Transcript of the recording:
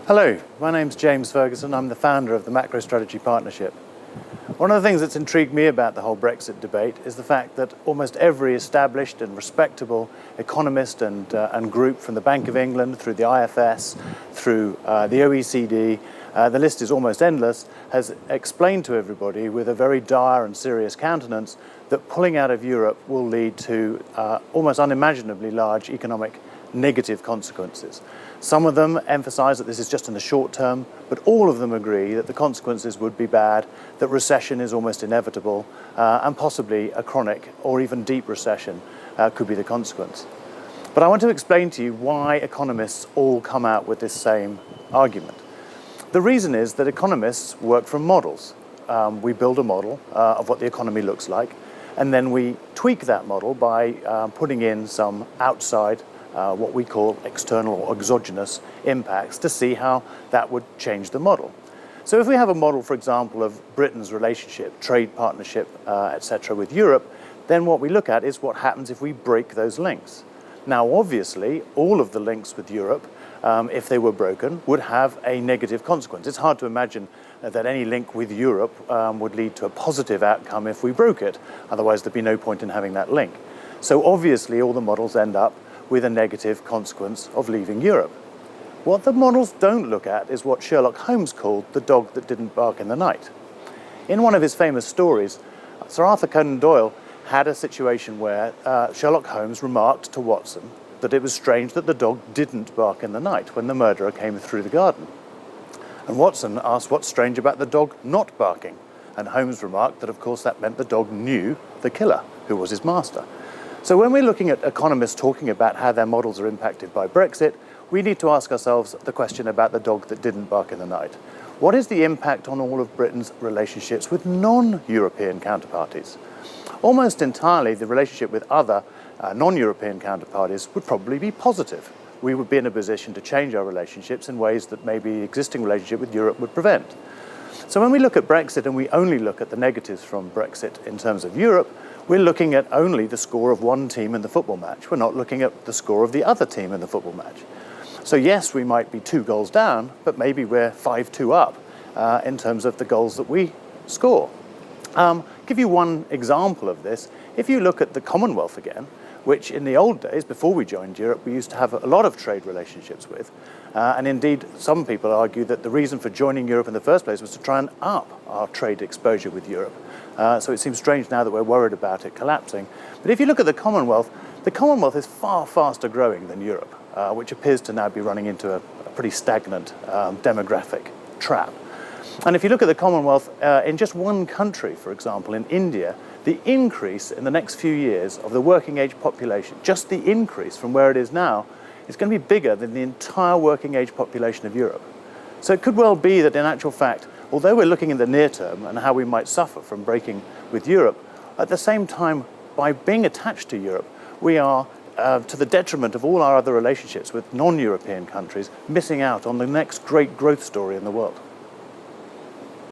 Hello, my name's James Ferguson. I'm the founder of the Macro Strategy Partnership. One of the things that's intrigued me about the whole Brexit debate is the fact that almost every established and respectable economist and group, from the Bank of England through the IFS, through the OECD, the list is almost endless, has explained to everybody with a very dire and serious countenance that pulling out of Europe will lead to almost unimaginably large economic negative consequences. Some of them emphasize that this is just in the short term, but all of them agree that the consequences would be bad, that recession is almost inevitable, and possibly a chronic or even deep recession could be the consequence. But I want to explain to you why economists all come out with this same argument. The reason is that economists work from models. We build a model of what the economy looks like, and then we tweak that model by putting in some outside what we call external or exogenous impacts to see how that would change the model. So if we have a model, for example, of Britain's relationship, trade partnership, etc. with Europe, then what we look at is what happens if we break those links. Now, obviously, all of the links with Europe, if they were broken, would have a negative consequence. It's hard to imagine that any link with Europe would lead to a positive outcome if we broke it. Otherwise, there'd be no point in having that link. So obviously, all the models end up with a negative consequence of leaving Europe. What the models don't look at is what Sherlock Holmes called the dog that didn't bark in the night. In one of his famous stories, Sir Arthur Conan Doyle had a situation where Sherlock Holmes remarked to Watson that it was strange that the dog didn't bark in the night when the murderer came through the garden. And Watson asked what's strange about the dog not barking, and Holmes remarked that of course that meant the dog knew the killer, who was his master. So when we're looking at economists talking about how their models are impacted by Brexit, we need to ask ourselves the question about the dog that didn't bark in the night. What is the impact on all of Britain's relationships with non-European counterparties? Almost entirely, the relationship with other non-European counterparties would probably be positive. We would be in a position to change our relationships in ways that maybe the existing relationship with Europe would prevent. So when we look at Brexit and we only look at the negatives from Brexit in terms of Europe, we're looking at only the score of one team in the football match. We're not looking at the score of the other team in the football match. So yes, we might be 2 goals down, but maybe we're 5-2 up in terms of the goals that we score. Give you one example of this. If you look at the Commonwealth again, which in the old days, before we joined Europe, we used to have a lot of trade relationships with. And indeed, some people argue that the reason for joining Europe in the first place was to try and up our trade exposure with Europe. So it seems strange now that we're worried about it collapsing. But if you look at the Commonwealth is far faster growing than Europe, which appears to now be running into a pretty stagnant demographic trap. And if you look at the Commonwealth, in just one country, for example, in India, the increase in the next few years of the working age population, just the increase from where it is now, is going to be bigger than the entire working age population of Europe. So it could well be that in actual fact, although we're looking in the near term and how we might suffer from breaking with Europe, at the same time, by being attached to Europe, we are, to the detriment of all our other relationships with non-European countries, missing out on the next great growth story in the world.